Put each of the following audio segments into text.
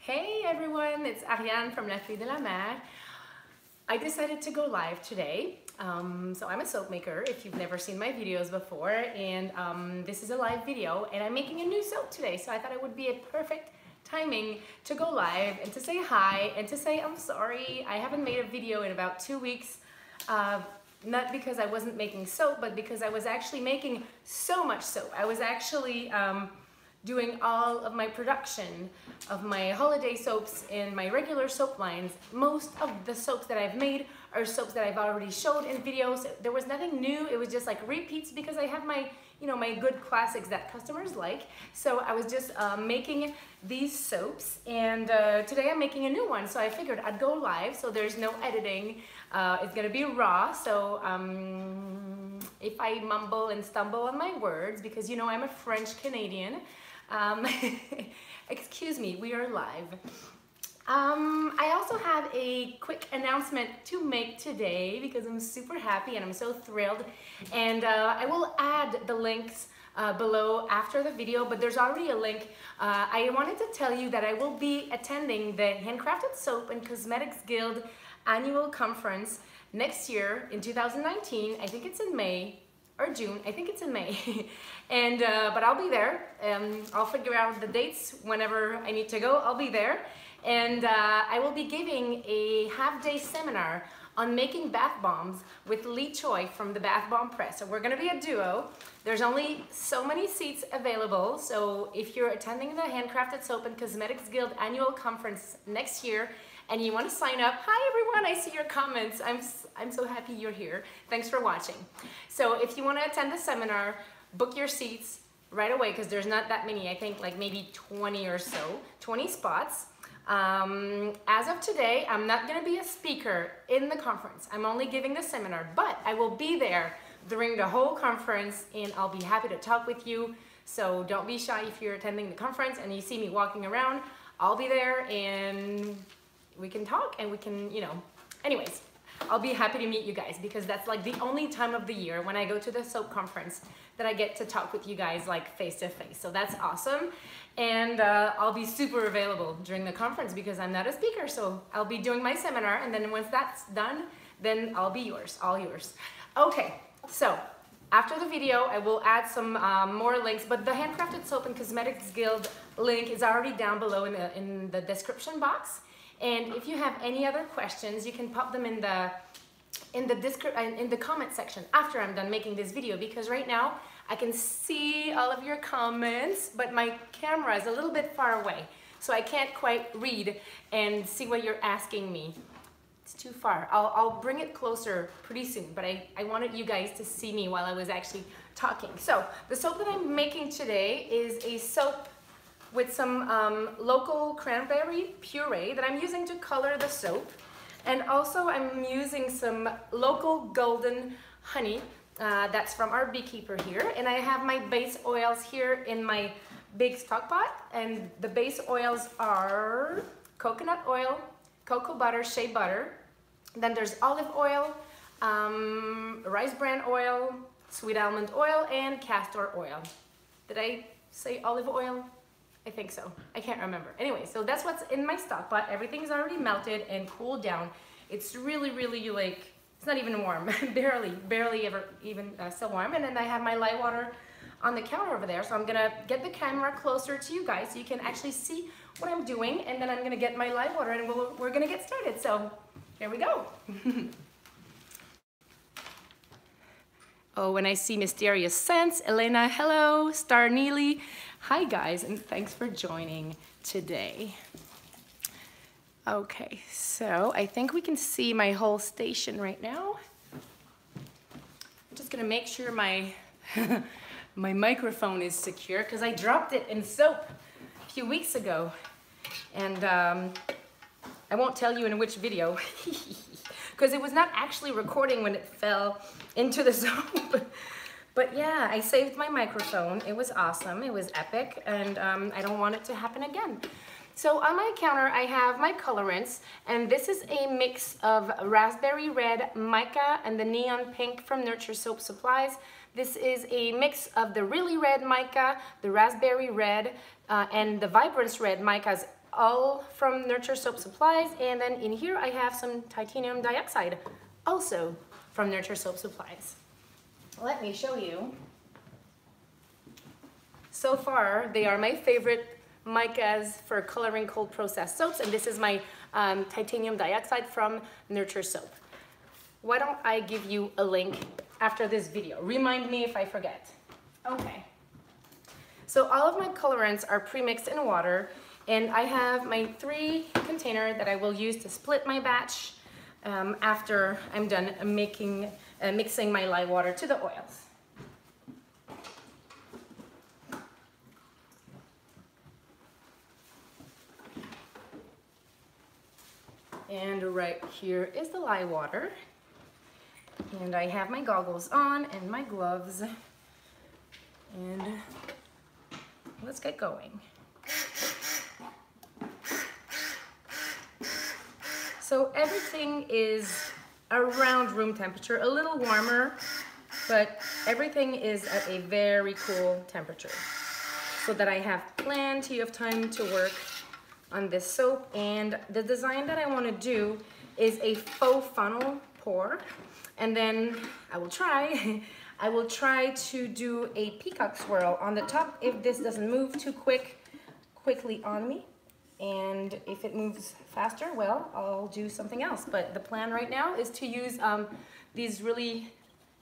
Hey everyone, it's Ariane from iles-de-la-madeleine. I decided to go live today. So I'm a soap maker, if you've never seen my videos before, and this is a live video, and I'm making a new soap today, so I thought it would be a perfect timing to go live and to say hi and to say I'm sorry. I haven't made a video in about 2 weeks, not because I wasn't making soap, but because I was actually making so much soap. I was actually doing all of my production of my holiday soaps and my regular soap lines. Most of the soaps that I've made are soaps that I've already showed in videos. There was nothing new. It was just like repeats because I have my, my good classics that customers like. So I was just making these soaps, and today I'm making a new one. So I figured I'd go live, so there's no editing. It's gonna be raw, so if I mumble and stumble on my words, because I'm a French Canadian, excuse me, we are live. I also have a quick announcement to make today because I'm super happy and I'm so thrilled, and I will add the links below after the video, but there's already a link. I wanted to tell you that I will be attending the Handcrafted Soap and Cosmetics Guild annual conference next year in 2019. I think it's in May or June. I think it's in May. And but I'll be there. I'll figure out the dates whenever I need to go. I'll be there, and I will be giving a half-day seminar on making bath bombs with Lee Choi from the Bath Bomb Press. So we're gonna be a duo. There's only so many seats available, so if you're attending the Handcrafted Soap and Cosmetics Guild annual conference next year and you want to sign up, hi everyone, I see your comments. I'm so happy you're here. Thanks for watching. So if you want to attend the seminar, book your seats right away because there's not that many. I think like maybe 20 or so, 20 spots. As of today, I'm not going to be a speaker in the conference. I'm only giving the seminar, but I will be there during the whole conference, and I'll be happy to talk with you. So don't be shy if you're attending the conference and you see me walking around. I'll be there and we can talk and we can, anyways, I'll be happy to meet you guys because that's like the only time of the year when I go to the soap conference that I get to talk with you guys like face to face. So that's awesome. And I'll be super available during the conference because I'm not a speaker. So I'll be doing my seminar, and then once that's done, then I'll be yours, all yours. Okay, so after the video, I will add some more links, but the Handcrafted Soap and Cosmetics Guild link is already down below in the description box. And if you have any other questions, you can pop them in the comment section after I'm done making this video, because right now I can see all of your comments, but my camera is a little bit far away, so I can't quite read and see what you're asking me. It's too far. I'll bring it closer pretty soon, but I wanted you guys to see me while I was actually talking. So the soap that I'm making today is a soap with some local cranberry puree that I'm using to color the soap. And also I'm using some local golden honey that's from our beekeeper here. And I have my base oils here in my big stock pot. And the base oils are coconut oil, cocoa butter, shea butter. Then there's olive oil, rice bran oil, sweet almond oil, and castor oil. Did I say olive oil? I think so. I can't remember. Anyway, so that's what's in my stock pot. Everything's already melted and cooled down. It's really, really like, it's not even warm. barely ever even still warm. And then I have my lye water on the counter over there. So I'm gonna get the camera closer to you guys so you can actually see what I'm doing. And then I'm gonna get my lye water and we're gonna get started. So here we go. Oh, and I see Mysterious Scents. Elena, hello. Star Neely. Hi guys, and thanks for joining today. Okay, so I think we can see my whole station right now. I'm just gonna make sure my my microphone is secure because I dropped it in soap a few weeks ago, and I won't tell you in which video because it was not actually recording when it fell into the soap. But yeah, I saved my microphone. It was awesome. It was epic, and I don't want it to happen again. So on my counter, I have my colorants, and this is a mix of raspberry red, mica, and the neon pink from Nurture Soap Supplies. This is a mix of the really red mica, the raspberry red, and the vibrance red micas all from Nurture Soap Supplies. And then in here I have some titanium dioxide, also from Nurture Soap Supplies. Let me show you. So far, they are my favorite Micas for coloring cold processed soaps, and this is my titanium dioxide from Nurture Soap. Why don't I give you a link after this video? Remind me if I forget. Okay. So all of my colorants are pre-mixed in water, and I have my 3 container that I will use to split my batch after I'm done mixing my lye water to the oils. And right here is the lye water. And I have my goggles on and my gloves. And let's get going. So everything is around room temperature, a little warmer, but everything is at a very cool temperature so that I have plenty of time to work on this soap. And the design that I want to do is a faux funnel pour, and then I will try to do a peacock swirl on the top if this doesn't move too quickly on me, and if it moves faster, well, I'll do something else. But the plan right now is to use these really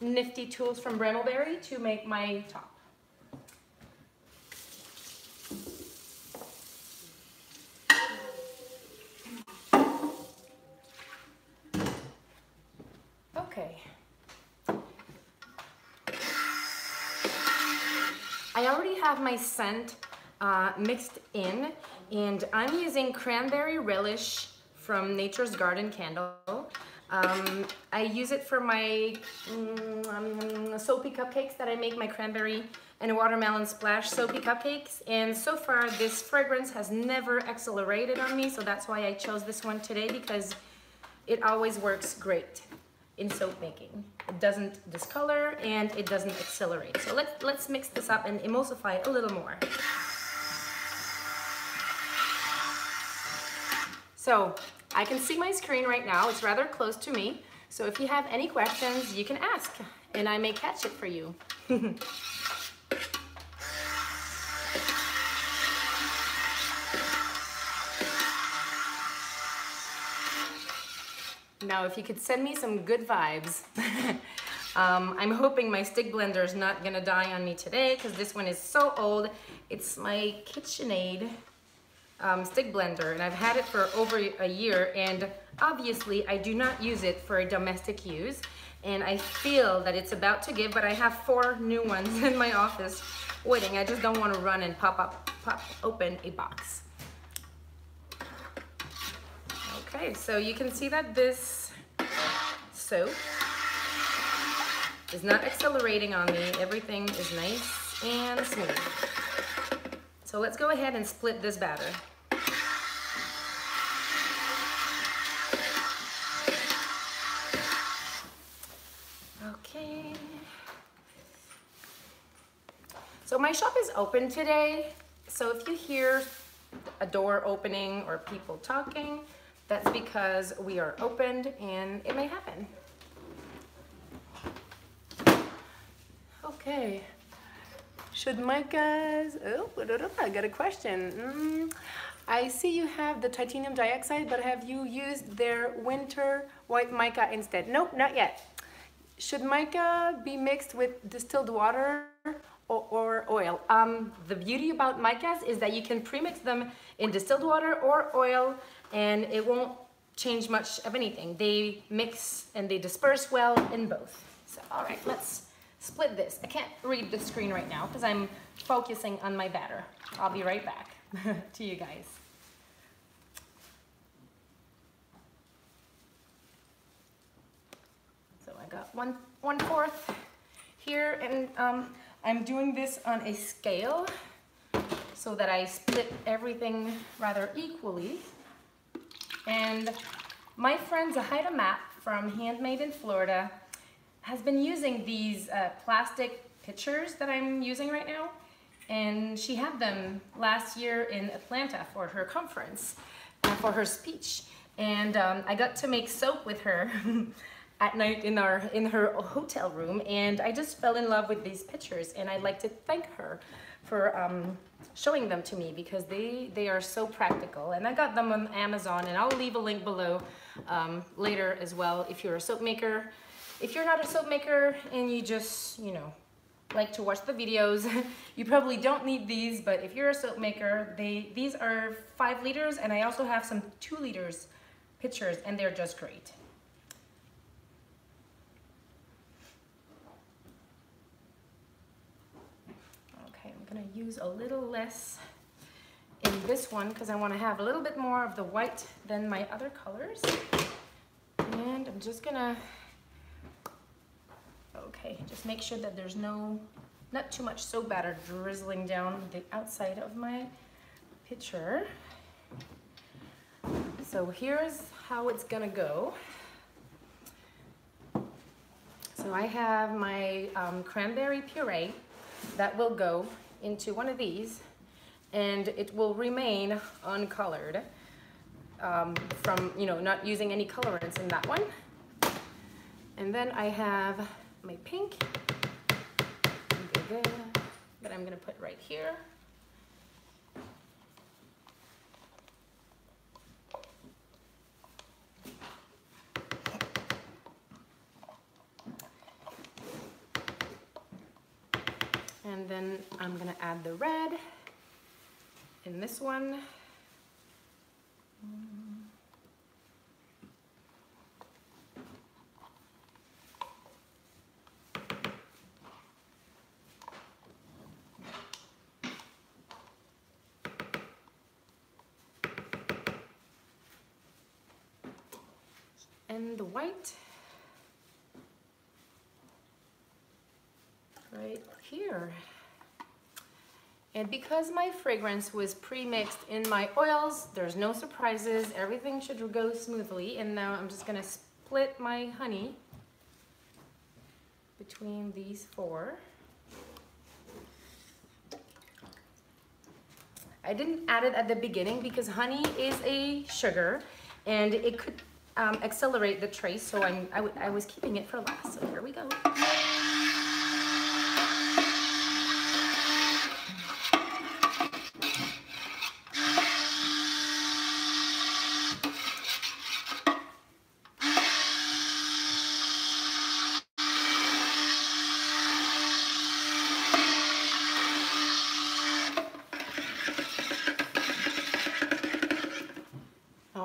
nifty tools from Brambleberry to make my top. Okay. I already have my scent mixed in, and I'm using Cranberry Relish from Nature's Garden Candle. I use it for my soapy cupcakes that I make, my cranberry and watermelon splash soapy cupcakes. And so far this fragrance has never accelerated on me, so that's why I chose this one today, because it always works great in soap making. It doesn't discolor and it doesn't accelerate. So let's mix this up and emulsify a little more. So I can see my screen right now. It's rather close to me. So if you have any questions, you can ask and I may catch it for you. Now, if you could send me some good vibes. I'm hoping my stick blender is not gonna die on me today, because this one is so old. It's my KitchenAid stick blender, and I've had it for over a year, and obviously I do not use it for domestic use, and I feel that it's about to give, but I have 4 new ones in my office waiting. I just don't want to run and pop open a box. Okay, so you can see that this soap is not accelerating on me. Everything is nice and smooth. So let's go ahead and split this batter. Okay. So my shop is open today. So if you hear a door opening or people talking, that's because we are opened and it may happen. Okay. Should Mica's, oh, I got a question. I see you have the titanium dioxide, but have you used their winter white mica instead? Nope, not yet. Should mica be mixed with distilled water or oil? The beauty about micas is that you can pre-mix them in distilled water or oil, and it won't change much of anything. They mix and they disperse well in both. So, all right, let's split this. I can't read the screen right now because I'm focusing on my batter. I'll be right back to you guys. So I got 1/4 here, and I'm doing this on a scale so that I split everything rather equally. And my friend Zahida Map from Handmade in Florida has been using these plastic pitchers that I'm using right now. and she had them last year in Atlanta for her conference, for her speech. And I got to make soap with her at night in her hotel room, and I just fell in love with these pictures, and I'd like to thank her for showing them to me because they are so practical. And I got them on Amazon, and I'll leave a link below later as well if you're a soap maker. If you're not a soap maker and you just, you know, like to watch the videos, you probably don't need these, but if you're a soap maker, these are 5 liters, and I also have some 2 liters pitchers, and they're just great. Okay, I'm gonna use a little less in this one because I want to have a little bit more of the white than my other colors. And I'm just gonna, okay, just make sure that there's not too much soap batter drizzling down the outside of my pitcher. So here's how it's gonna go. So I have my cranberry puree that will go into one of these, and it will remain uncolored from, you know, not using any colorants in that one. And then I have my pink that I'm gonna put right here. And then I'm gonna add the red in this one. And the white right here. And because my fragrance was pre-mixed in my oils, there's no surprises, everything should go smoothly. And now I'm just gonna split my honey between these 4. I didn't add it at the beginning because honey is a sugar and it could accelerate the trace, so I was keeping it for last. So here we go.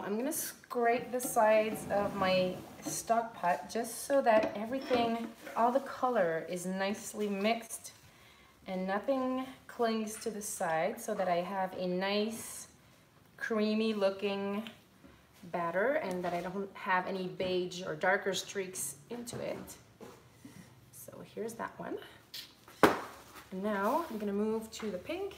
I'm gonna scrape the sides of my stock pot just so that everything, all the color is nicely mixed and nothing clings to the side, so that I have a nice creamy looking batter and that I don't have any beige or darker streaks into it. So here's that one. And now I'm gonna move to the pink.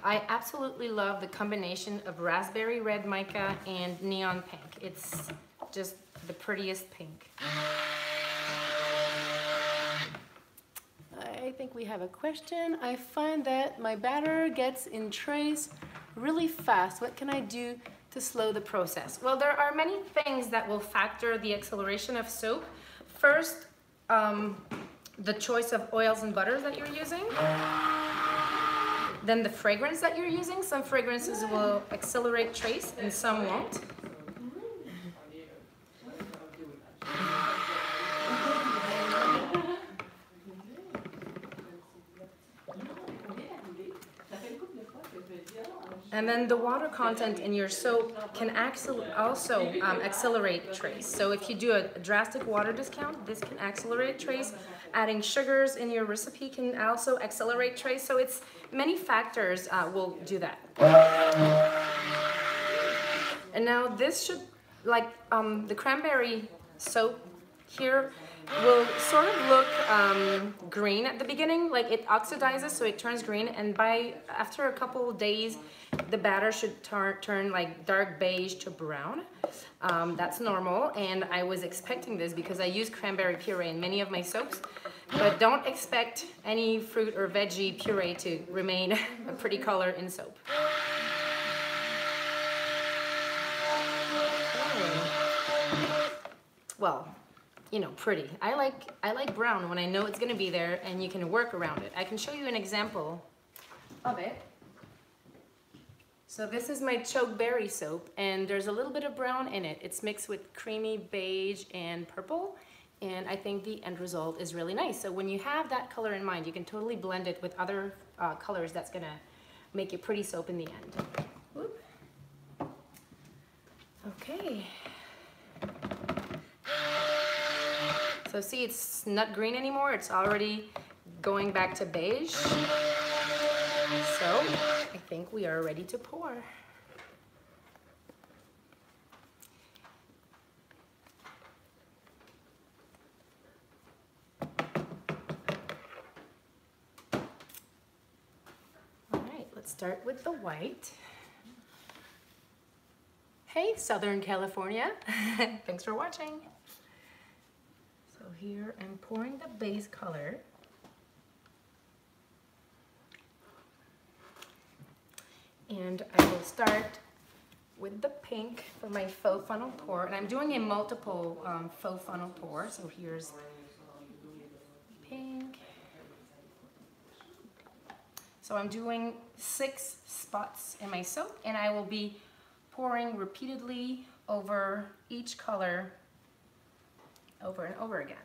I absolutely love the combination of raspberry red mica and neon pink. It's just the prettiest pink. I think we have a question. I find that my batter gets in trays really fast. What can I do to slow the process? Well, there are many things that will factor the acceleration of soap. First, the choice of oils and butters that you're using. Then the fragrance that you're using. Some fragrances will accelerate trace and some won't. And then the water content in your soap can also accelerate trace. So if you do a drastic water discount, this can accelerate trace. Adding sugars in your recipe can also accelerate trace. So it's many factors will do that. And now this should, like the cranberry soap here, will sort of look green at the beginning, like it oxidizes so it turns green, and after a couple of days the batter should turn like dark beige to brown. That's normal, and I was expecting this because I use cranberry puree in many of my soaps, but don't expect any fruit or veggie puree to remain a pretty color in soap. Well, you know, pretty. I like brown when I know it's gonna be there and you can work around it. I can show you an example of it. So this is my choke berry soap, and there's a little bit of brown in it. It's mixed with creamy beige and purple, and I think the end result is really nice. So when you have that color in mind, you can totally blend it with other colors. That's gonna make a pretty soap in the end. Whoop. Okay. So see, it's not green anymore. It's already going back to beige. So I think we are ready to pour. All right, let's start with the white. Hey, Southern California. Thanks for watching. So here I'm pouring the base color. And I will start with the pink for my faux funnel pour. And I'm doing a multiple faux funnel pour. So here's pink. So I'm doing 6 spots in my soap, and I will be pouring repeatedly over each color over and over again.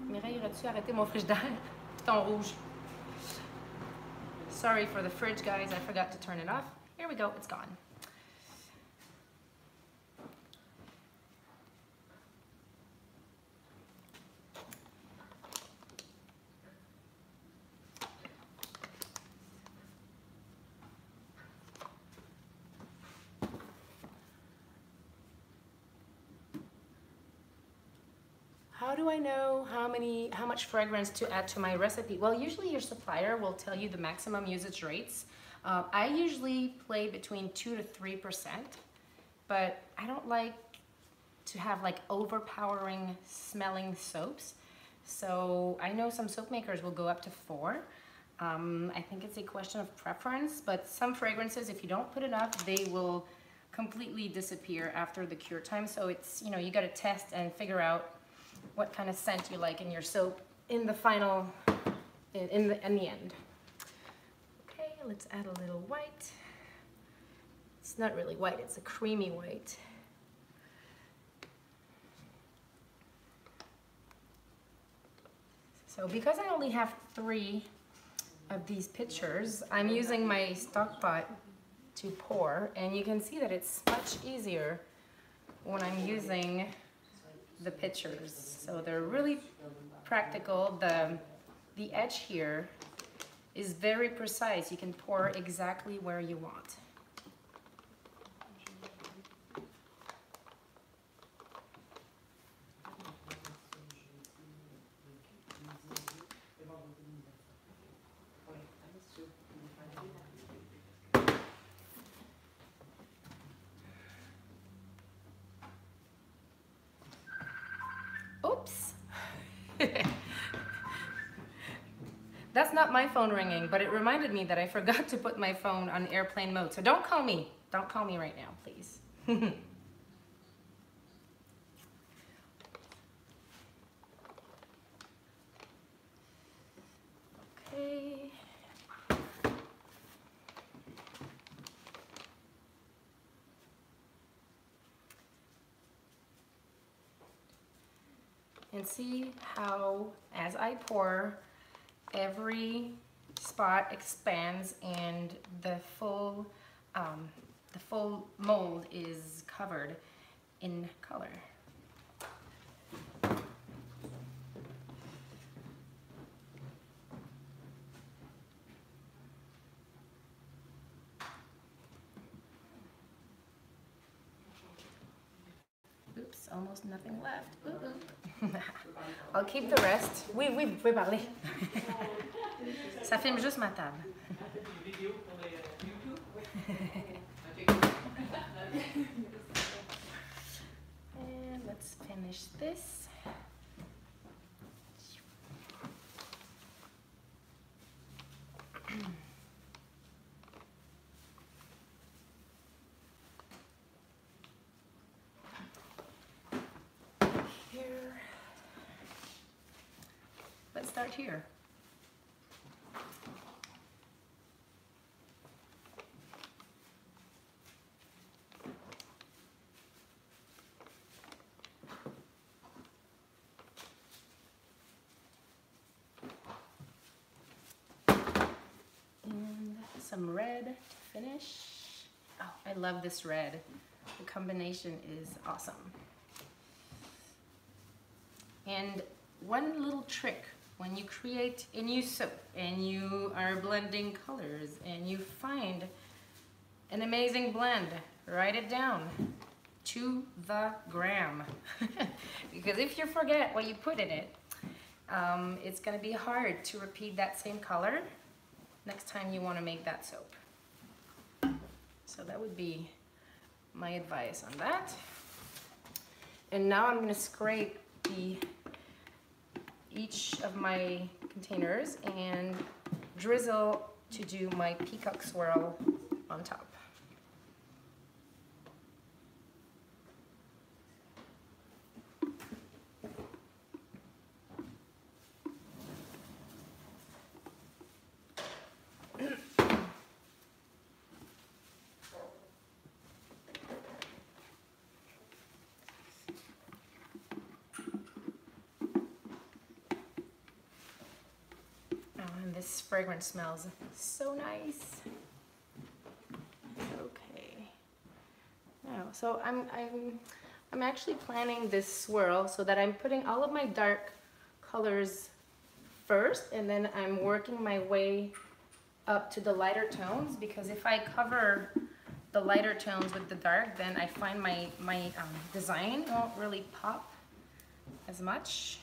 Mireille, aurais-tu arrêté mon frigidaire? Piton rouge. Sorry for the fridge, guys. I forgot to turn it off. Here we go. It's gone. How do I know how much fragrance to add to my recipe? Well, usually your supplier will tell you the maximum usage rates. I usually play between 2 to 3%, but I don't like to have like overpowering smelling soaps. So I know some soap makers will go up to 4. I think it's a question of preference, but some fragrances, if you don't put enough, they will completely disappear after the cure time. So it's, you know, you got to test and figure out what kind of scent you like in your soap in the final, in the end. Okay, let's add a little white. It's not really white, it's a creamy white. So because I only have 3 of these pitchers, I'm using my stock pot to pour, and you can see that it's much easier when I'm using the pitchers. So they're really practical. The edge here is very precise. You can pour exactly where you want. Oops. That's not my phone ringing, but it reminded me that I forgot to put my phone on airplane mode. So don't call me. Don't call me right now, please. Okay. And see how, as I pour, every spot expands and the full mold is covered in color. almost nothing left. I'll keep the rest. Oui, oui, vous pouvez parler. Ça filme juste ma table. And let's finish this. Here. Let's start here. Some red to finish. Oh, I love this red. The combination is awesome. And one little trick when you create a new soap and you are blending colors and you find an amazing blend, write it down to the gram. Because if you forget what you put in it, it's gonna be hard to repeat that same color next time you want to make that soap. So that would be my advice on that. And now I'm going to scrape each of my containers and drizzle to do my Peacock Swirl on top. This fragrance smells so nice. Okay. Now, so I'm actually planning this swirl so that I'm putting all of my dark colors first, and then I'm working my way up to the lighter tones, because if I cover the lighter tones with the dark, then I find my design won't really pop as much.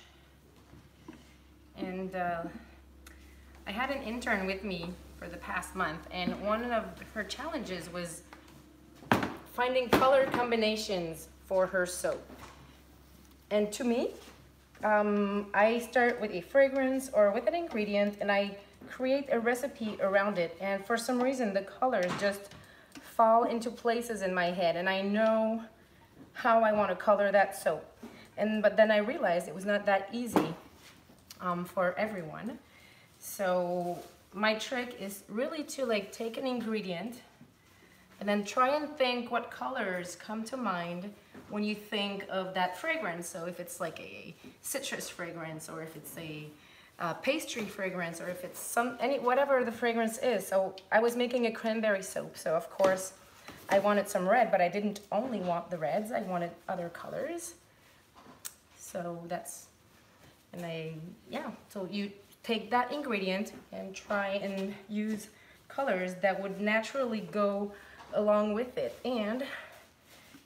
And I had an intern with me for the past month, and one of her challenges was finding color combinations for her soap. And to me, I start with a fragrance or with an ingredient, and I create a recipe around it. And for some reason, the colors just fall into places in my head, and I know how I want to color that soap. But then I realized it was not that easy for everyone. So my trick is really to like take an ingredient and then try and think what colors come to mind when you think of that fragrance. So if it's like a citrus fragrance, or if it's a pastry fragrance, or if it's whatever the fragrance is. So I was making a cranberry soap, so of course I wanted some red, but I didn't only want the reds, I wanted other colors. So so you take that ingredient and try and use colors that would naturally go along with it. And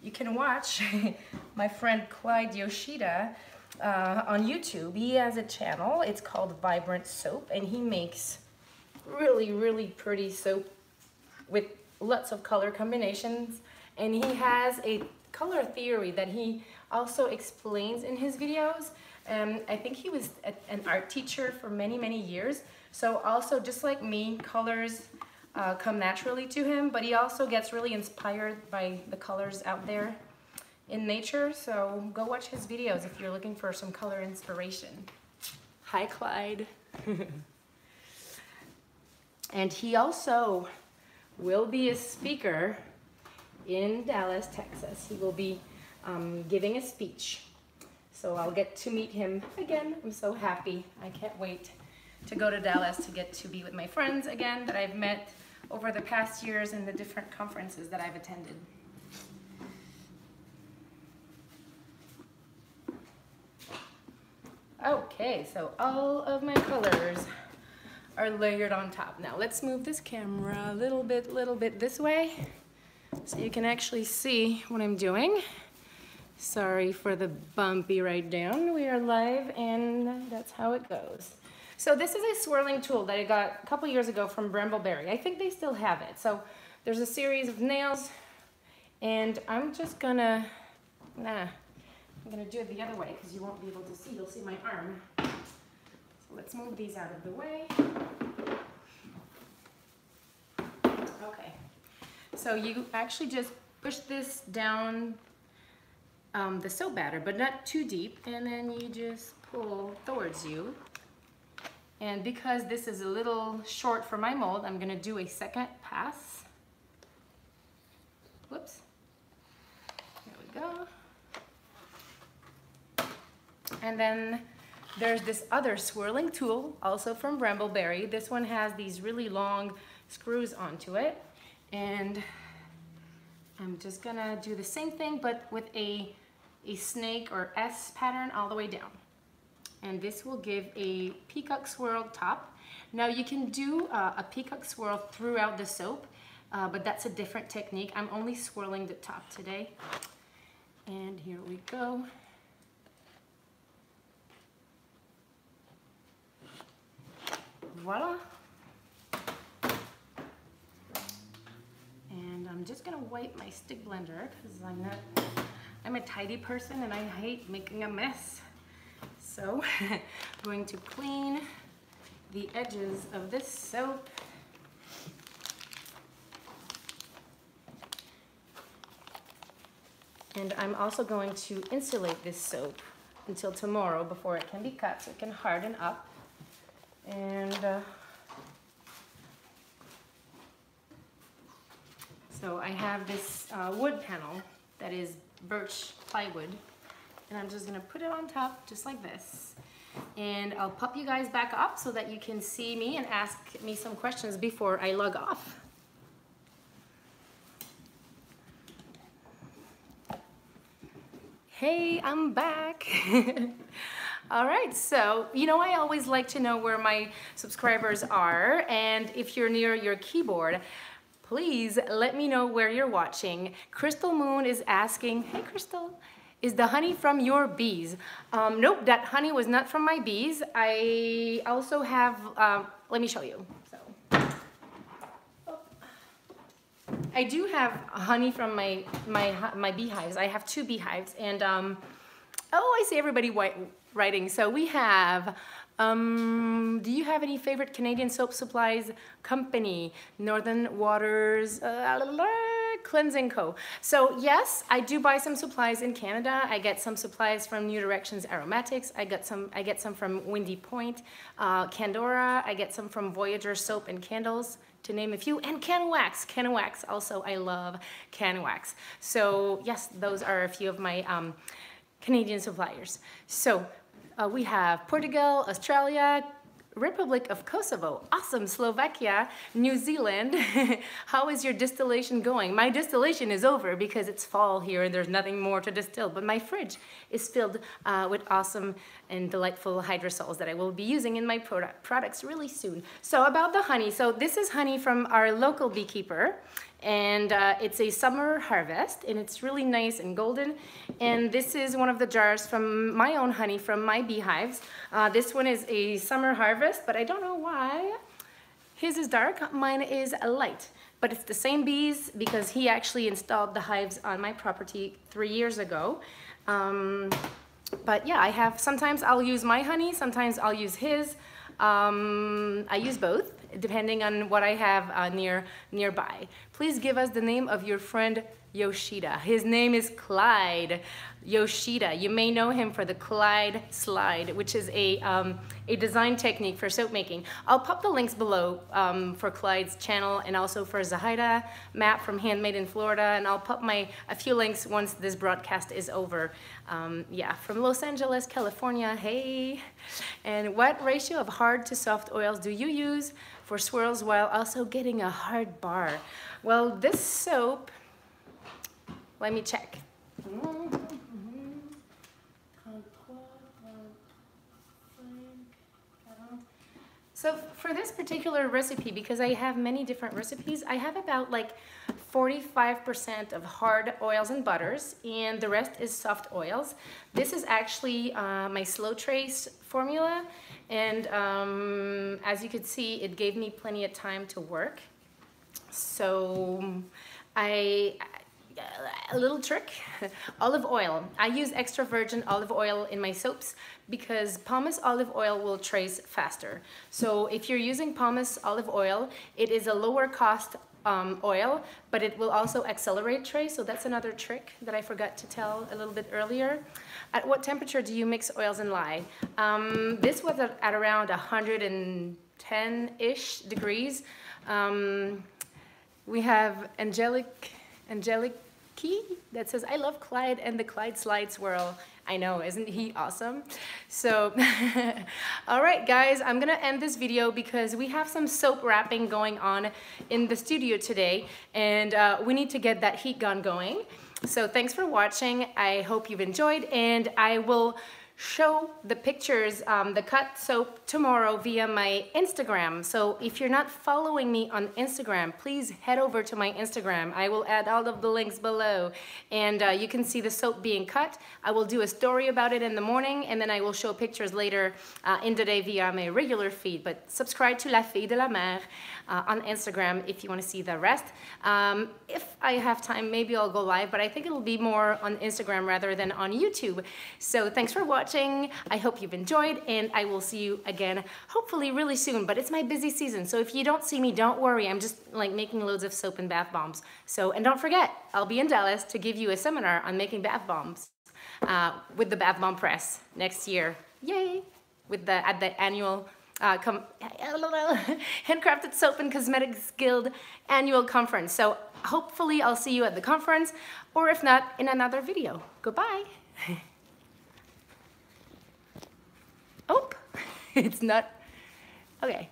you can watch my friend Clyde Yoshida on YouTube. He has a channel, it's called Vibrant Soap, and he makes really, really pretty soap with lots of color combinations. And he has a color theory that he also explains in his videos. I think he was an art teacher for many, many years. So also, just like me, colors come naturally to him, but he also gets really inspired by the colors out there in nature. So go watch his videos if you're looking for some color inspiration. Hi, Clyde. And he also will be a speaker in Dallas, Texas. He will be giving a speech. So I'll get to meet him again. I'm so happy. I can't wait to go to Dallas to get to be with my friends again that I've met over the past years in the different conferences that I've attended. Okay, so all of my colors are layered on top. Now let's move this camera a little bit this way so you can actually see what I'm doing. Sorry for the bumpy write down. We are live and that's how it goes. So this is a swirling tool that I got a couple years ago from Brambleberry. I think they still have it. So there's a series of nails and I'm just gonna, I'm gonna do it the other way because you won't be able to see. You'll see my arm. So let's move these out of the way. Okay. So you actually just push this down the soap batter, but not too deep, and then you just pull towards you. And because this is a little short for my mold, I'm gonna do a second pass. Whoops. There we go. And then there's this other swirling tool, also from Brambleberry. This one has these really long screws onto it. And I'm just gonna do the same thing, but with a snake or S pattern all the way down. And this will give a peacock swirl top. Now you can do a peacock swirl throughout the soap, but that's a different technique. I'm only swirling the top today. And here we go. Voila. And I'm just gonna wipe my stick blender because I'm a tidy person and I hate making a mess. So I'm going to clean the edges of this soap. And I'm also going to insulate this soap until tomorrow before it can be cut so it can harden up. And so I have this wood panel that is birch plywood, and I'm just gonna put it on top just like this. And I'll pop you guys back up so that you can see me and ask me some questions before I log off. Hey, I'm back. All right, so you know I always like to know where my subscribers are, and if you're near your keyboard, please let me know where you're watching. Crystal Moon is asking, hey Crystal, is the honey from your bees? Nope, that honey was not from my bees. I also have, let me show you. I do have honey from my beehives. I have 2 beehives, and oh, I see everybody writing. So we have, do you have any favorite Canadian soap supplies company? Northern Waters Cleansing Co. So yes, I do buy some supplies in Canada. I get some supplies from New Directions Aromatics. I get some from Windy Point, Candora. I get some from Voyager Soap and Candles, to name a few, and Canawax. Canawax also, I love Canawax. So yes, those are a few of my Canadian suppliers. So we have Portugal, Australia, Republic of Kosovo, awesome, Slovakia, New Zealand. How is your distillation going? My distillation is over because it's fall here and there's nothing more to distill, but my fridge is filled with awesome and delightful hydrosols that I will be using in my products really soon. So about the honey, so this is honey from our local beekeeper, and it's a summer harvest, and it's really nice and golden. And this is one of the jars from my own honey from my beehives. This one is a summer harvest, but I don't know why. His is dark, mine is light. But it's the same bees because he actually installed the hives on my property 3 years ago. But yeah, I have, sometimes I'll use my honey, sometimes I'll use his. I use both, depending on what I have nearby. Please give us the name of your friend Yoshida. His name is Clyde Yoshida. You may know him for the Clyde slide, which is a design technique for soap making. I'll pop the links below for Clyde's channel and also for Zahaida map from Handmade in Florida, and I'll pop a few links once this broadcast is over. Yeah, from Los Angeles, California, hey. And what ratio of hard to soft oils do you use for swirls while also getting a hard bar? Well, this soap, let me check. So for this particular recipe, because I have many different recipes, I have about like 45% of hard oils and butters, and the rest is soft oils. This is actually my slow trace formula, and as you can see, it gave me plenty of time to work. So a little trick, olive oil. I use extra virgin olive oil in my soaps because pumice olive oil will trace faster. So if you're using pumice olive oil, it is a lower cost oil, but it will also accelerate trace. So that's another trick that I forgot to tell a little bit earlier. At what temperature do you mix oils and lye? This was at around 110-ish degrees. We have Angelic Key that says, I love Clyde and the Clyde Slide Swirl. I know, isn't he awesome? So, all right, guys, I'm gonna end this video because we have some soap wrapping going on in the studio today, and we need to get that heat gun going. So thanks for watching. I hope you've enjoyed, and I will show the pictures, the cut soap tomorrow via my Instagram. So if you're not following me on Instagram, please head over to my Instagram. I will add all of the links below, and you can see the soap being cut. I will do a story about it in the morning, and then I will show pictures later in the day via my regular feed. But subscribe to La Fille de la Mer on Instagram if you want to see the rest. If I have time, maybe I'll go live, but I think it'll be more on Instagram rather than on YouTube. So thanks for watching. I hope you've enjoyed, and I will see you again hopefully really soon. But it's my busy season, so if you don't see me, don't worry. I'm just like making loads of soap and bath bombs. So, and don't forget, I'll be in Dallas to give you a seminar on making bath bombs with the Bath Bomb Press next year. Yay! With at the annual Handcrafted Soap and Cosmetics Guild annual conference. So hopefully I'll see you at the conference, or if not, in another video. Goodbye. Oh, it's not, okay.